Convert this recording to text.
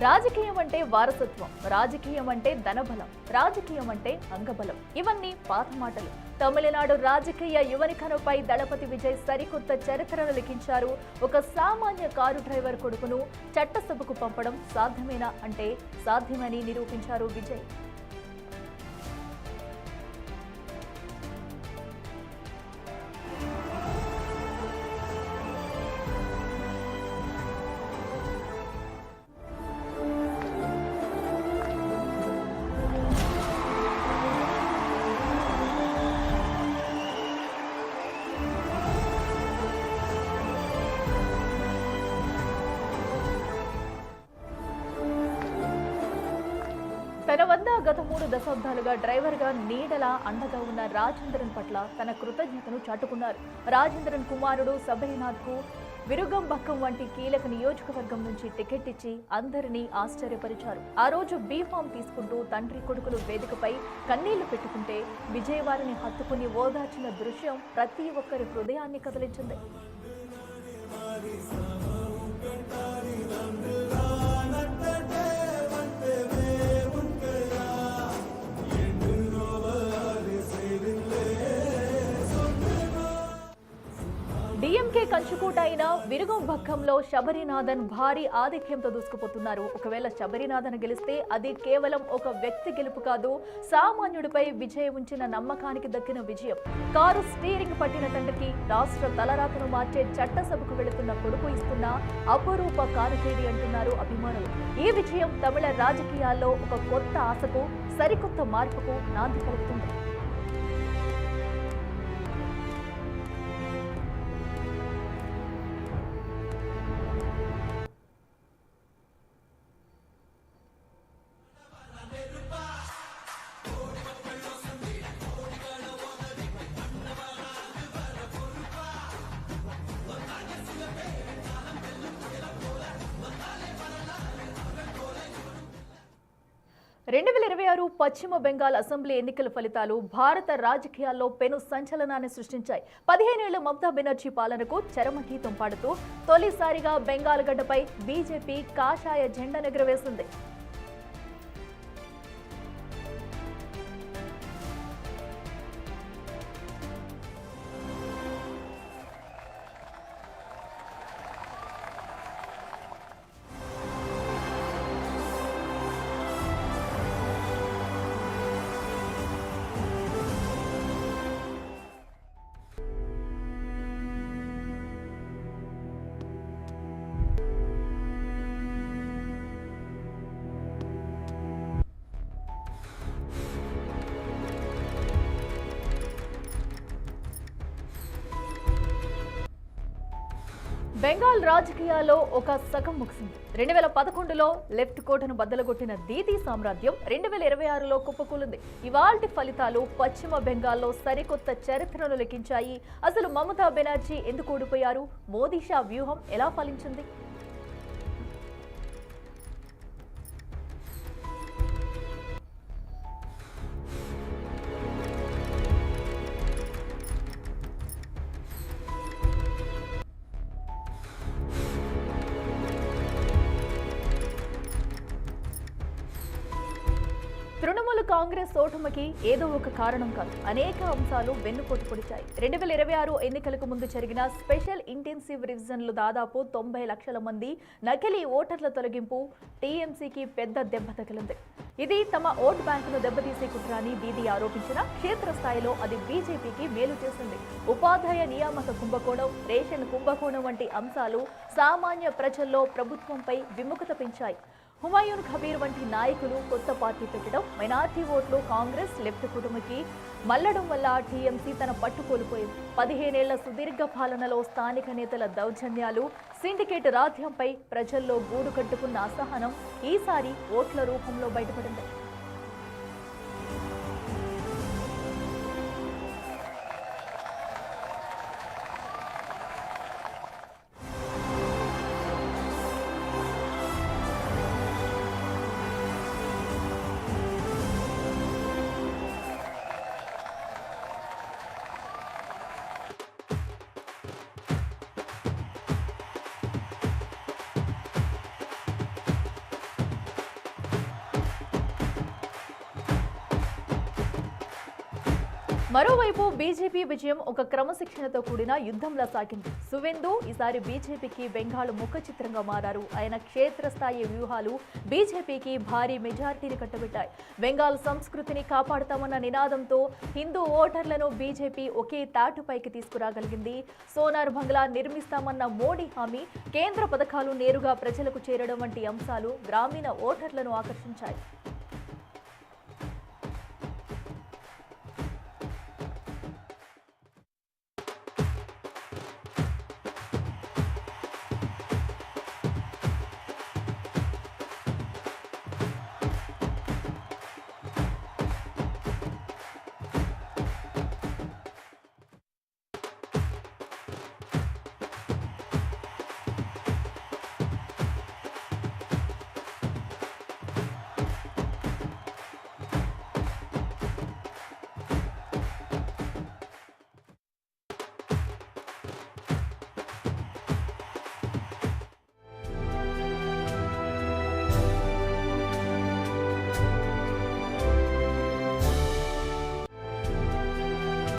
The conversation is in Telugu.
రాజకీయం అంటే వారసత్వం, రాజకీయం అంటే ధనబలం, రాజకీయం అంటే అంగబలం. ఇవన్నీ పాత మాటలు. తమిళనాడు రాజకీయ యువనికనుపై దళపతి విజయ్ సరికొత్త చరిత్రను లిఖించారు. ఒక సామాన్య కారు డ్రైవర్ కొడుకును చట్టసభకు పంపడం సాధ్యమేనా అంటే సాధ్యమని నిరూపించారు విజయ్. తన వద్ద గత 3 దశాబ్దాలుగా డ్రైవర్గా నీడలా అండగా ఉన్న రాజేంద్రన్ పట్ల తన కృతజ్ఞతను చాటుకున్నారు. రాజేంద్రన్ కుమారుడు శబరినాథ్కు విరుగంబక్కం వంటి కీలక నియోజకవర్గం నుంచి టికెట్ ఇచ్చి అందరినీ ఆశ్చర్యపరిచారు. ఆ రోజు బీఫామ్ తీసుకుంటూ తండ్రి కొడుకులు వేదికపై కన్నీళ్లు పెట్టుకుంటే విజయ్ వారిని హత్తుకుని ఓదార్చిన దృశ్యం ప్రతి ఒక్కరి హృదయాన్ని కదిలించింది. డీఎంకే కంచుకోట అయిన విరుగంబక్కంలో శబరినాథన్ భారీ ఆధిక్యంతో దూసుకుపోతున్నారు. ఒకవేళ శబరినాథన్ గెలిస్తే అది కేవలం ఒక వ్యక్తి గెలుపు కాదు, సామాన్యుడిపై విజయ్ ఉంచిన నమ్మకానికి దక్కిన విజయం. కారు స్టీరింగ్ పట్టిన తండ్రికి రాష్ట్ర తలరాతను మార్చే చట్టసభకు వెళుతున్న కొడుకు ఇస్తున్న అపరూప కానుకేది అంటున్నారు అభిమానులు. ఈ విజయం తమిళ రాజకీయాల్లో ఒక కొత్త ఆశకు, సరికొత్త మార్పుకు నాంది పలుకుతుంది. 2026 పశ్చిమ బెంగాల్ అసెంబ్లీ ఎన్నికల ఫలితాలు భారత రాజకీయాల్లో పెను సంచలనాన్ని సృష్టించాయి. 15 ఏళ్ల మమతా బెనర్జీ పాలనకు చరమగీతం పాడుతూ తొలిసారిగా బెంగాల్ గడ్డపై బీజేపీ కాషాయ జెండా ఎగురవేసింది. బెంగాల్ రాజకీయాల్లో ఒక శకం ముగిసింది. 2011లో లెఫ్ట్ కోటను బద్దలగొట్టిన దీదీ సామ్రాజ్యం 2026లో కుప్పకూలింది. ఇవాల్టి ఫలితాలు పశ్చిమ బెంగాల్లో సరికొత్త చరిత్రను లిఖించాయి. అసలు మమతా బెనర్జీ ఎందుకు ఓడిపోయారు? మోదీ షా వ్యూహం ఎలా ఫలించింది? తృణమూల కాంగ్రెస్ ఓటమికి ఏదో ఒక కారణం కాదు, అనేక అంశాలు వెన్నుపోటు పొడిచాయి. 2026 ఎన్నికలకు ముందు జరిగిన స్పెషల్ ఇంటెన్సివ్ రివిజన్లు దాదాపు 90 లక్షల మంది నకిలీ ఓటర్ల తొలగింపు టీఎంసీకి పెద్ద దెబ్బ తగిలింది. ఇది తమ ఓట్ బ్యాంకును దెబ్బతీసే కుట్ర అని దీదీ ఆరోపించిన క్షేత్రస్థాయిలో అది బీజేపీకి మేలు చేసింది. ఉపాధ్యాయ నియామక కుంభకోణం, రేషన్ కుంభకోణం వంటి అంశాలు సామాన్య ప్రజల్లో ప్రభుత్వంపై విముఖత పెంచాయి. హుమాయూన్ కబీర్ వంటి నాయకులు కొత్త పార్టీ పెట్టడం, మైనార్టీ ఓట్లు కాంగ్రెస్ లెఫ్ట్ కూటమికి మళ్లడం వల్ల టీఎంసీ తన పట్టు కోల్పోయింది. 15 ఏళ్ల సుదీర్ఘ పాలనలో స్థానిక నేతల దౌర్జన్యాలు, సిండికేట్ రాజ్యంపై ప్రజల్లో గూడు కట్టుకున్న అసహనం ఈసారి ఓట్ల రూపంలో బయటపడింది. మరోవైపు బీజేపీ విజయం ఒక క్రమశిక్షణతో కూడిన యుద్ధంలా సాగింది. సువేందు ఈసారి బీజేపీకి బెంగాల్ ముఖ చిత్రంగా మారారు. ఆయన క్షేత్రస్థాయి వ్యూహాలు బీజేపీకి భారీ మెజార్టీని కట్టబెట్టాయి. బెంగాల్ సంస్కృతిని కాపాడుతామన్న నినాదంతో హిందూ ఓటర్లను బీజేపీ ఒకే తాటుపైకి తీసుకురాగలిగింది. సోనార్ బంగ్లా నిర్మిస్తామన్న మోడీ హామీ, కేంద్ర పథకాలు నేరుగా ప్రజలకు చేరడం వంటి అంశాలు గ్రామీణ ఓటర్లను ఆకర్షించాయి.